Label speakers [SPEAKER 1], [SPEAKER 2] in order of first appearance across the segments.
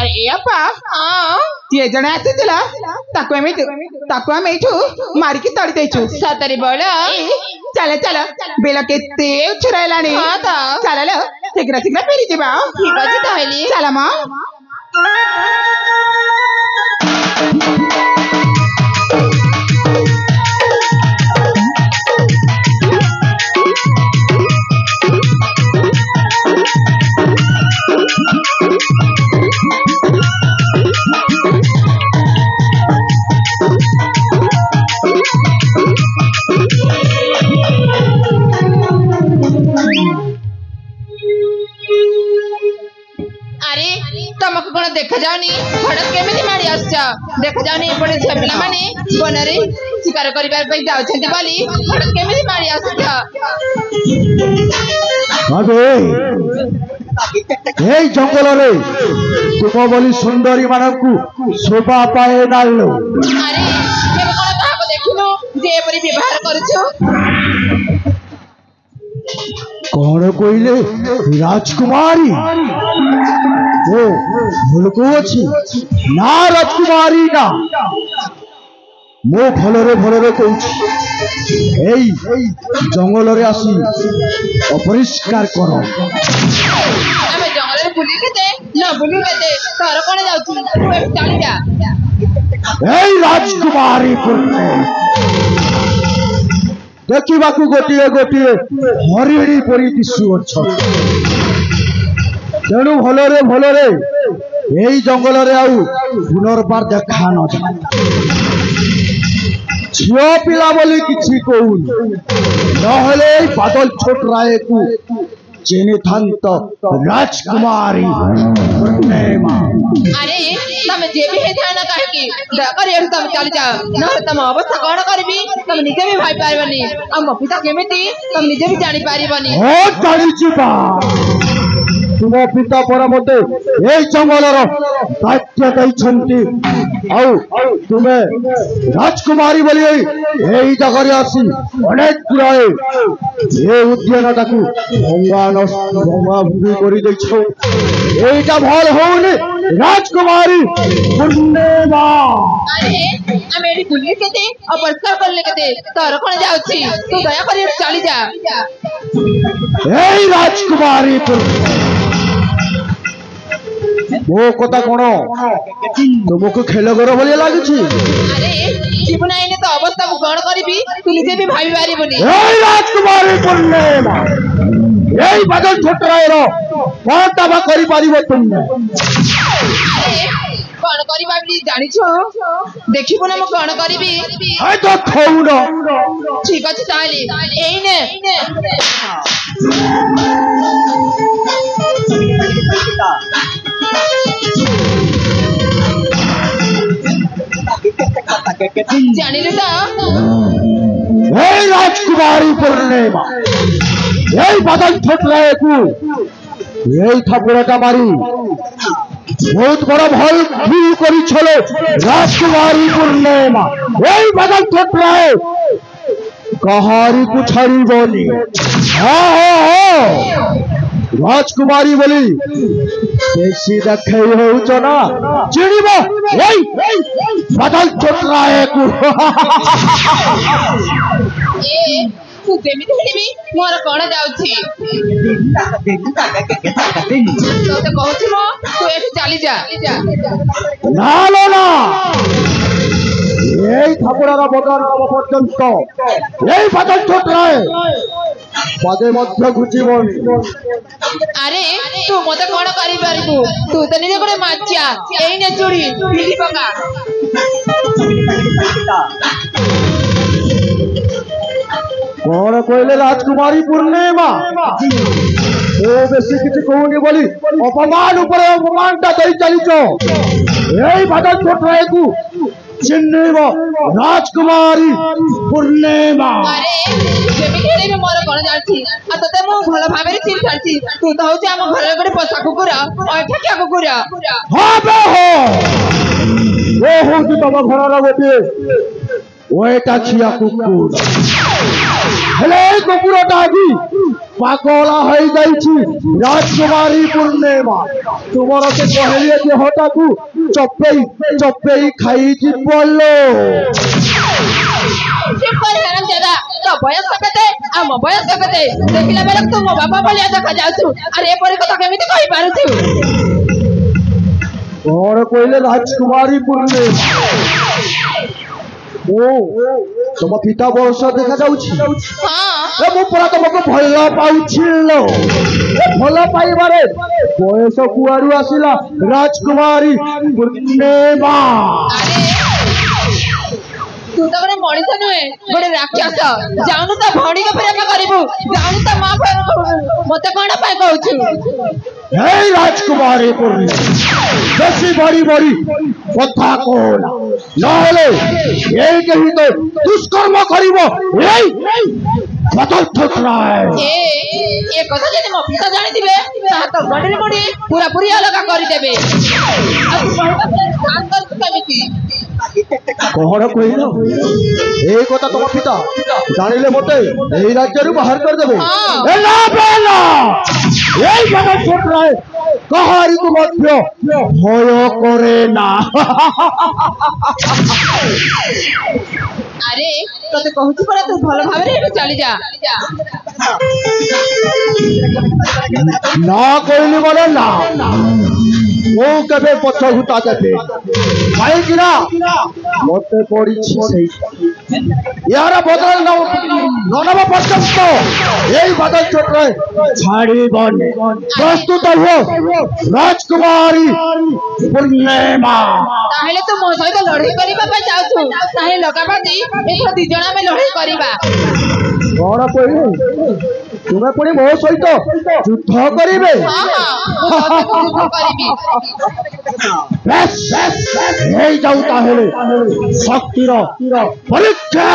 [SPEAKER 1] अरे अप्पा ये जने आसीला ताको आम एठू मारिकी तड़ी देचु सतरी बोल चल चल बेला केते उछरायलानी हां त चल ल शीघ्र शीघ्र फेरी जिबा ठीक अछि ताहली चल मा देखा जाओनी हड़क केमिति मारी आछा देखा जाओनी एपटे छपिला माने बनरे शिकार करिबार पई जाउछन्ती बाली हड़क केमिति मारी आछा
[SPEAKER 2] अबे ए जंगल रे तुम बोली सुंदरी मानकु शोभा पाए नालो
[SPEAKER 1] अरे केबे कोन ताको देखिनु जे एपरि व्यवहार करछो
[SPEAKER 2] कौन कोइले राजकुमारी ओ भूलको अछि ना राजकुमारी ना मो भलरे कहूछि एई जंगल रे आसी अपरिष्कार करो
[SPEAKER 1] आमे जंगल रे बुली केते न बुली केते तोर कोन जाउछि तू चली जा
[SPEAKER 2] एई राजकुमारी पुरते देखिबाकू गोटिए गोटिए हरिणी परी दिशु अच्छा तेणु भलरे यही जंगल रे आउ पुनर्बार देखा न जाए झियो पिला बोली किछि कहूनी नहले बादल छोट राय को चेने थांत राजकुमारी पूर्णिमा
[SPEAKER 1] अरे तमे जे भी हे ध्यान काहे की दकर एठु तमे चली जा न तम अवस्था कोन करबी तमे निजे भी भाई पारबनी हम पिता केमिति तमे निजे भी जानि पारिबनी
[SPEAKER 2] ओ जानि छिबा तुम पिता पर मते ए जंगल रो दायित्व दैछन्ती आउ तुमे राजकुमारी बोली एई जगह रे आसी अनेक गुराए ए उद्यान ताकू भंगा भूमि करी दैछो एटा भल होउनी राजकुमारी पूर्णिमा
[SPEAKER 1] अरे हम एडी बुली केते अपरस्कार करले केते तोर कोन जाउछि तू दया करी चली जा
[SPEAKER 2] एई राजकुमारी मो कथा कोन तुमको खेल करो बोली लागुछि
[SPEAKER 1] अरे जीवन आइने तो अवस्था को गण करबी तू निजे भी भाई पारिबनी
[SPEAKER 2] ए राजकुमारी पूर्णिमा एई बादल छोटराय रो कोन तबा करि पारिबो तुम
[SPEAKER 1] कोन करिबा भी जानि छो देखिबो ना म कोन करबी
[SPEAKER 2] ए तो खौनो
[SPEAKER 1] ठीक अछि ताले एई ने जानिले त
[SPEAKER 2] ए राजकुमारी पूर्णिमा ए बादल छोटराय को ए थापुराटा मारी बहुत बड़ा भल भूल करी छले राजकुमारी पूर्णिमा ए बादल छोटराय कहारी को छाड़ी बोली राजकुमारी बोली बेसी देखे हो ना चिड़ीबो बादल छोटराय को
[SPEAKER 1] ए तू जेमिति हेबी मोर कोन जाउछि तो कहछि मो तू एठी चली जा
[SPEAKER 2] ना लो ना এই ঠাকুরারা বদন পর্যন্ত এই বাদল छोटराय পদে মধ্য ঘুচিবনি
[SPEAKER 1] আরে তু মতে কোন করি পারিবু তু তো নিজে করে মাচ্চা এই নে চুড়ি পিলি পকা
[SPEAKER 2] কোন কইলে রাজকুমারী পূর্ণিমা ও বেশি কিছু কহুনি বলি অপমান উপরে অপমানটা দেই চালিছো এই বাদল छोटराय को चिन्हब राजकुमारी पूर्णिमा
[SPEAKER 1] अरे जेमिति हेबी मोर कोन जाउछि आ तते मु भलो भाबे चिन छाछि तू तो होछि हम घर गरे पोसा कुकुरा ओठा क्या कुकुरा
[SPEAKER 2] हां बे हो ओ होछि तम घर रा गोटे ओएटा छिया कुकुर हेले कुकुरटा भी पागला हो जाइछि राजकुमारी पूर्णिमा तुमर से कहलिए देहटा को चपेई चपेई खाई जी बोलो
[SPEAKER 1] दादा तो बयस केते आ मो बयस केते देखिला बेले तू मो बाबा बोलिया देखा जाउछु अरे एपरी कथा केमिति कहि पारुछु
[SPEAKER 2] कौन कहले राजकुमारी पूर्णिमा ओ तुम पिता बयस देखा जाउछि
[SPEAKER 1] हां
[SPEAKER 2] ए मु पुरा तुमको भल पाउछिलो ए भल पाइबारे बयस कुआरू आसिला राजकुमारी पूर्णिमा
[SPEAKER 1] तू तो बड़े मणिष नुहे बड़े राक्षस जाऊनु तो भौणी के प्रेम करिबु जाऊनु तो मां प्रेम मते कोन पाए कहउछु
[SPEAKER 2] हे राजकुमारी पूर्णिमा बेसी बड़ी बड़ी कथा कोन नहले ए कहि तो दुष्कर्म करिवो ए बदल ठकराय
[SPEAKER 1] ए कथा जदि मो पिता जानि दिबे ता तो गडरे गडी पूरा पूरी अलग करि देबे आ तू बहुत शांत केमिति
[SPEAKER 2] कौन कहल ए कथा तुम पिता जानिले मते एही राज्य रु बाहर कर देबे ए ना बेला एही बदल ठकराय कहारी को मध्य भय करे ना
[SPEAKER 1] अरे तो कहूछु परा तू भल भाबरे एठु चली जा
[SPEAKER 2] ना कहली बोले ना वो कबे पछ हुता देबे भाई किना मते पड़ी छी यार बदल ननव पर्यंत यही बदल छोट रहे छाड़ी बन प्रस्तुत हो राजकुमारी पूर्णिमा
[SPEAKER 1] ताहेले तू मो सहित लड़ाई करिबा पे चाहछु ताहे लगाबादी एथो दी जणा में लड़ाई करिबा
[SPEAKER 2] कौन कहले तुम्हें पुणी मो सहित युद्ध करिबे
[SPEAKER 1] हां हां युद्ध करिबी
[SPEAKER 2] बस हे जाऊ ताहेले शक्तिर परीक्षा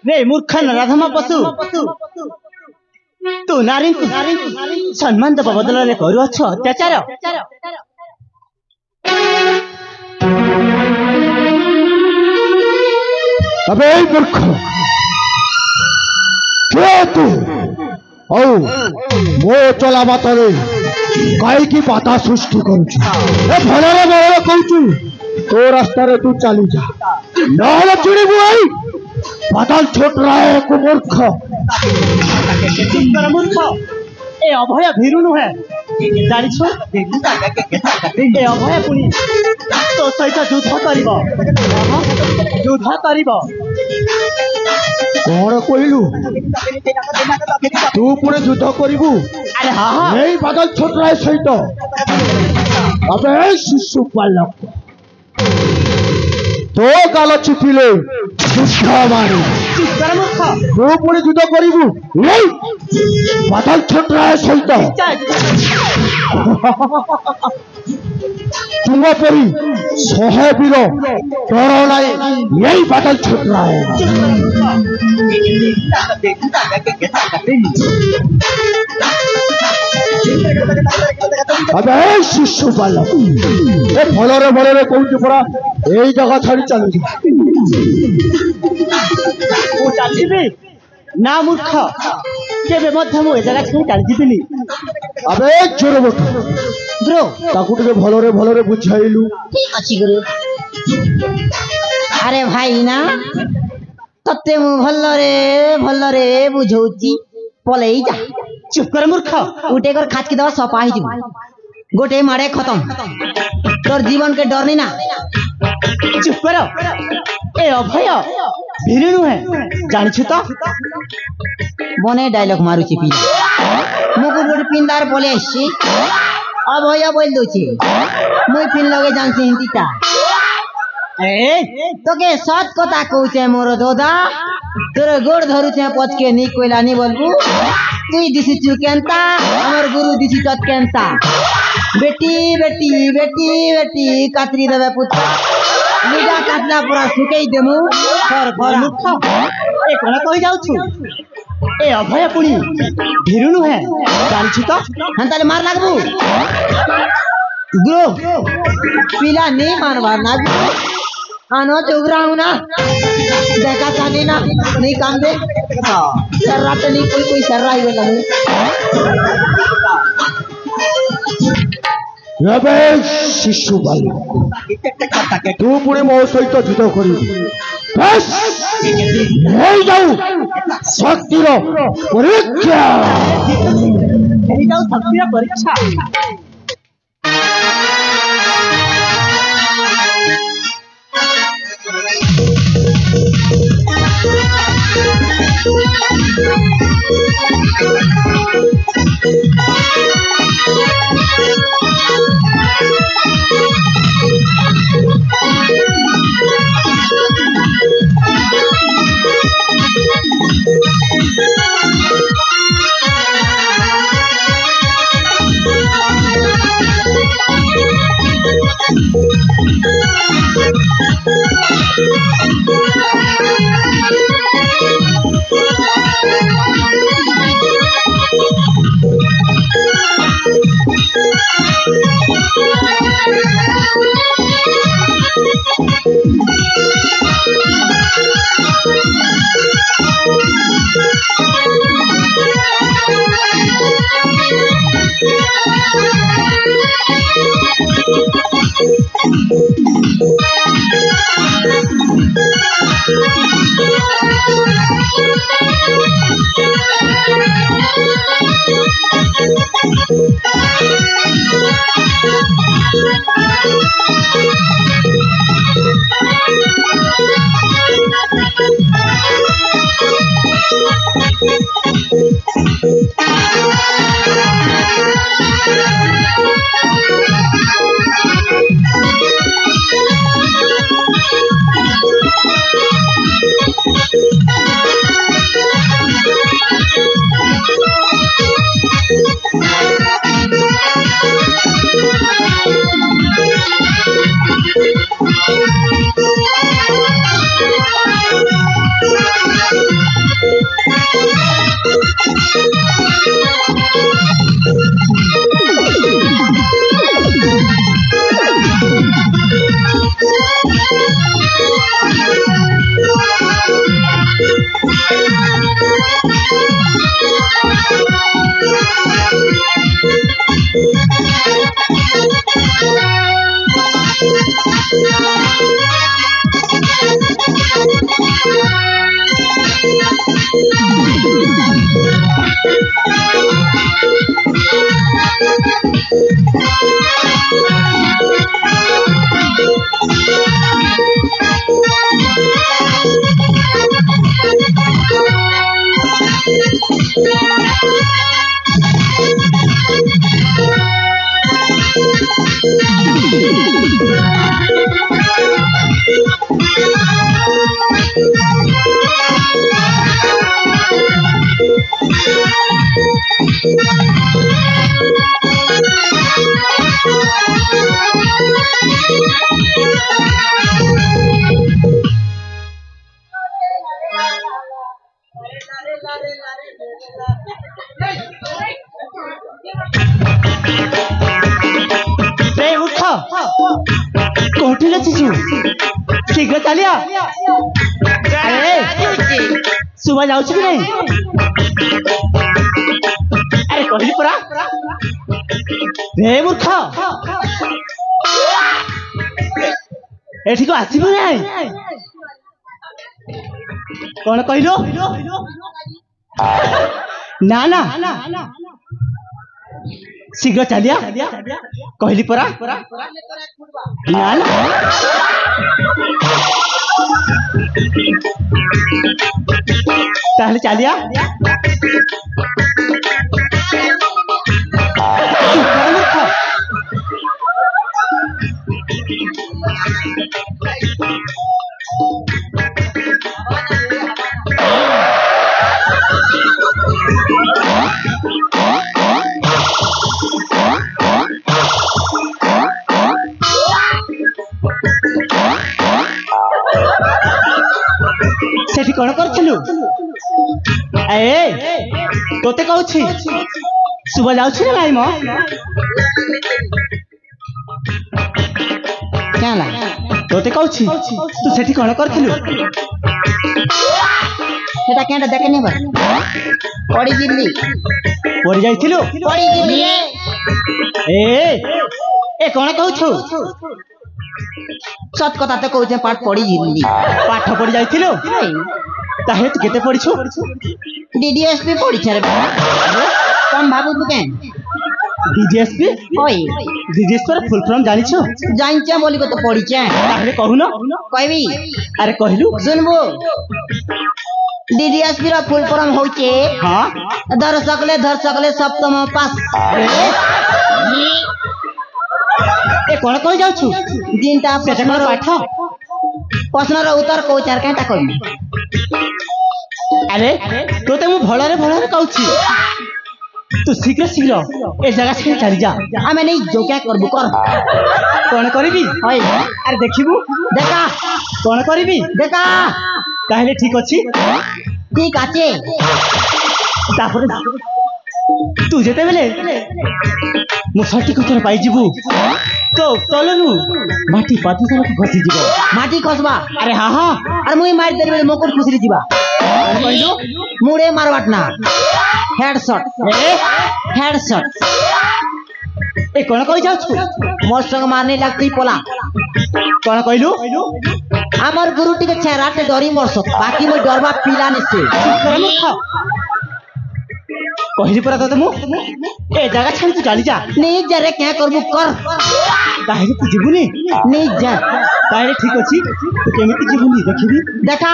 [SPEAKER 3] रे मूर्ख नराधम पशु तू नारी सम्मान देवा बदल करुअछ अत्याचार
[SPEAKER 2] अबे मूर्ख के तू औ मो चला मातरे काई की बाता सृष्टि करूछ ए भलरे भलरे कहूछु तो रास्ता रे तू चली जा नहले चुड़ी बुआई बादल छोट रहा है को मूर्ख
[SPEAKER 3] मूर्ख ए अभय भीरु नुहे जानिछ ए अभय पुणी तो सहित युद्ध करिब
[SPEAKER 2] कौन कहलु तू पुणे युद्ध करिबु
[SPEAKER 3] अरे हाँ
[SPEAKER 2] नहीं बादल छोट रहा है सहित अबे शिशु बालक तो गाल चिपिले युद्ध मारे तू पुणे युद्ध करिबु नहीं बादल छोट रहा है सहित तुम परी सहे वीर डर नाई यही बादल छोट रहा है अबे शिशु बालक ए भलरे भलरे कहूँ पड़ा यही जगह छाड़ी चलू
[SPEAKER 3] चलि ना मूर्ख केबे मध्य मु ए जगह छाड़ी चली जिबिनी
[SPEAKER 2] अबे जोर बट
[SPEAKER 3] ब्रो
[SPEAKER 2] ताकू टिके भलरे भलरे बुझाइलु
[SPEAKER 4] ठीक अछि गुरु अरे भाई ना तते मु भलरे बुझौची पलेई जा
[SPEAKER 3] चुप कर मूर्ख
[SPEAKER 4] उठे कर खाच के दवा सपा ही जीव गोटे मारे खत्म तोर जीवन के डर नहीं ना
[SPEAKER 3] चुप करो ए अभय भीरु नुहे जानिछु तो
[SPEAKER 4] बने डायलॉग मारुची पी मुकु गोटे पिंदार बोले आसी अभय बोल दोची मुई पिन लगे जानसी हिंदीटा
[SPEAKER 3] ए
[SPEAKER 4] तो के सत कथा कहूचे मोर दोदा तोर गोड़ धरुचे पच के नी कोइला नी बोलबू तुई दिसी चु केनता हमर गुरु दिसी तत केनता बेटी बेटी बेटी बेटी कातरी देबे पुत्र लुगा काटला पूरा सुकेई देमु खर
[SPEAKER 3] मूर्ख ए कोन कहि जाउ छु ए अभय पुणी भीरु नुहे जानिछु तो
[SPEAKER 4] हंताले मार लागबू गुरु पीला नहीं मारवार ना आनो चुगराऊ ना देखा चाहनी ना नहीं काम दे सर्राटे नहीं कोई सर्रा ही बेला
[SPEAKER 2] अबे शिशु बालक तू पुणे मो सहित युद्ध करिबु बस नहीं जाऊ शक्तिर परीक्षा
[SPEAKER 3] एही जाऊ शक्तिर परीक्षा ଆସିଛୁ ଶୀଘ୍ର ଚାଲିଆ ଶୁଭା ଯାଉଛି କି ନାହିଁ ଆରେ କହିଲି ପରା ରେ ମୂର୍ଖ ଏଠିକୁ ଆସିବୁ ନାହିଁ କଣ କହିଲୁ ନା ନା ଶୀଘ୍ର ଚାଲିଆ କହିଲି ପରା ନା ନା ତାହେଲେ ଚାଲିଆ ସେଠି କଣ କରୁଥିଲୁ ତୋତେ କହୁଛି ଶୁଭା ଯାଉଛି ନା ନାଇଁ ମ ତୋତେ କହୁଛି ତୁ ସେଠି କଣ କରୁଥିଲୁ
[SPEAKER 4] সেটা কেন দেখেনি পড়ি জিল্লি
[SPEAKER 3] পড়ি যাইଥିଲୁ
[SPEAKER 4] পড়ি জিল্লি
[SPEAKER 3] ଏ କଣ କହୁଛୁ
[SPEAKER 4] সত কথা তো কହୁছে পাঠ পড়ি জিল্লি
[SPEAKER 3] ପାଠ ପଢି ଯାଇଥିଲୁ ତାହେଲେ ତୁ କେତେ ପଢିଛୁ
[SPEAKER 4] ডিডিএসপি পড়িছে রে কম ভাবুଛୁ কেন
[SPEAKER 3] ডিজিএসপি
[SPEAKER 4] ওই
[SPEAKER 3] ডিজিএসপি ର ফুল ফর্ম জানিଛୁ
[SPEAKER 4] জানছে বলি কত পড়িছে
[SPEAKER 3] তাহলে কহুন
[SPEAKER 4] কইবি
[SPEAKER 3] আরে কহিলু
[SPEAKER 4] শুনবো ডিডিএসপি র ফুল ফর্ম হচ্ছে
[SPEAKER 3] হ্যাঁ
[SPEAKER 4] দর্শকলে সপ্তম পাস
[SPEAKER 3] এ কোন কই যাচ্ছু
[SPEAKER 4] দিনটা
[SPEAKER 3] সেটা কোন পাঠ
[SPEAKER 4] প্রশ্নর উত্তর কৌচার কেনটা কইবি
[SPEAKER 3] আরে তোতে মু ভଳରେ কହୁছি তু শীঘ্র শীঘ্র এ জায়গা ছেড়ে চালি যা
[SPEAKER 4] আমি নেই যোগ্য করবো কর
[SPEAKER 3] কোন করিবি
[SPEAKER 4] হয়
[SPEAKER 3] আরে দেখিবু
[SPEAKER 4] দেখা
[SPEAKER 3] কোন করিবি
[SPEAKER 4] দেখা
[SPEAKER 3] তাহলে ঠিক আছে
[SPEAKER 4] ঠিক আছে
[SPEAKER 3] তারপরে তু যেতেবেলে মু সঠিক উত্তর পাইଯିବୁ তো তলনু মাটি পাতি তলକୁ খସି ଯିବ
[SPEAKER 4] মাটি খসবা
[SPEAKER 3] আরে হা হা
[SPEAKER 4] আর মুই মারি দেবে মকর খুশি দিবা
[SPEAKER 3] কইলো
[SPEAKER 4] মুড়ে মারবাট না হেডশট হেডশট
[SPEAKER 3] এ কোন কই যাচ্ছু
[SPEAKER 4] মোর সঙ্গে মারনে লাগতেই পলা
[SPEAKER 3] কোন কইলু
[SPEAKER 4] আমার গুরু টিকে ছেড়াতে ডরি মরছ বাকি মই ডরবা পিলা নিছে
[SPEAKER 3] কহিলি পরা তোতে মু এ জায়গা ছাড়ি তু চালি যা
[SPEAKER 4] নিজরে কে করবু কর
[SPEAKER 3] তাহলে তু ଯିବୁনি
[SPEAKER 4] নিজ
[SPEAKER 3] তাহলে ঠিক আছে তু কেমিতি ଯିବୁনি দেখিবি
[SPEAKER 4] দেখা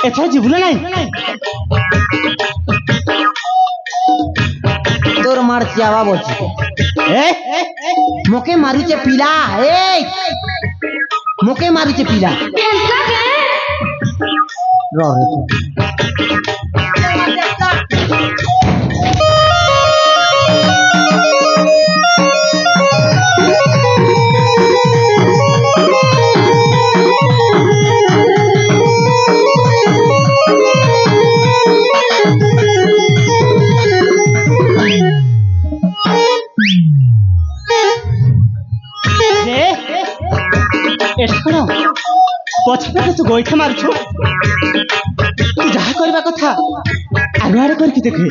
[SPEAKER 3] এথর ଯିବୁ না নাই
[SPEAKER 4] তোর মারছি আওয়াজ হচ্ছে মোকে মারুছে পিলা মোকে মারুছে পিলা
[SPEAKER 3] ପଛପଟେ ତୁ ଗୋଇଠା ମାରୁଛୁ ତୁ ଯାହା କରିବା କଥା ଆଗୁଆଡେ କରିକି ଦେଖେ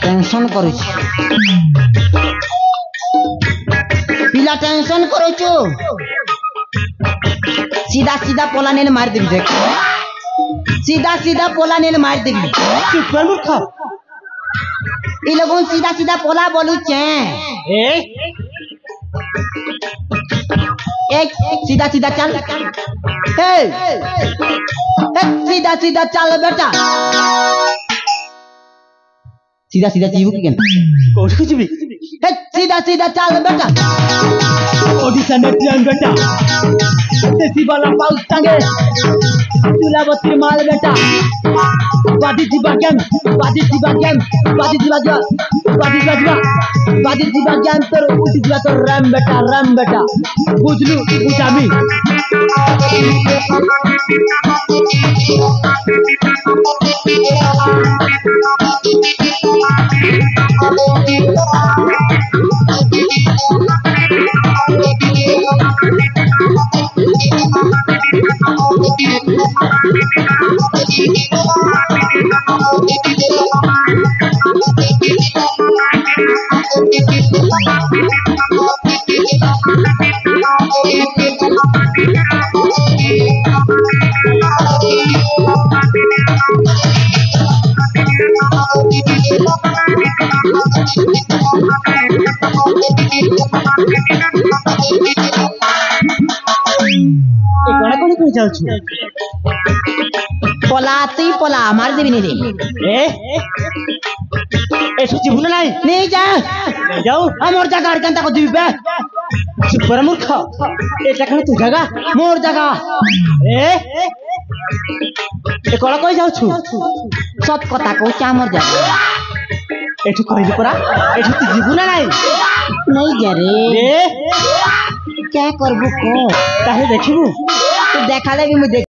[SPEAKER 4] টেনশন করুছি পিলা টেনশন করুছু सीधा सीधा पोला नेल मार देबी देख सीधा सीधा पोला नेल मार देबी
[SPEAKER 3] चुप कर मूर्ख
[SPEAKER 4] ई लोगन सीधा सीधा पोला बोलू छे एक सीधा सीधा चल हे सीधा सीधा चल बेटा सीधा सीधा जीव की
[SPEAKER 3] कोठी जीवी
[SPEAKER 4] सीधा सीधा चल बेटा
[SPEAKER 3] ओडिशा में प्लान बेटा देसी वाला पाउस टांगे चूल्हा बत्ती माल बेटा बादी जीवा गेम बादी जीवा गेम बादी जीवा जा बादी जीवा
[SPEAKER 4] बादी जीवा ज्ञान तोर उठी दिया तो राम बेटा बुझलू बुझामी पला तुई पला मार देबी नहीं
[SPEAKER 3] ए जीवन नहीं
[SPEAKER 4] जाऊ मोर जगह केनता को दिबे
[SPEAKER 3] पर मूर्ख एटा कण तू जगह
[SPEAKER 4] मोर जगह
[SPEAKER 3] ए कोला कहि जाउ छु
[SPEAKER 4] सत कथा कहू मोर जगह
[SPEAKER 3] एठु कहली परा एठु तू जीवन
[SPEAKER 4] नहीं जा रे क्या करबू को
[SPEAKER 3] ताहे देखिबू
[SPEAKER 4] तू देखा ले भी मुझे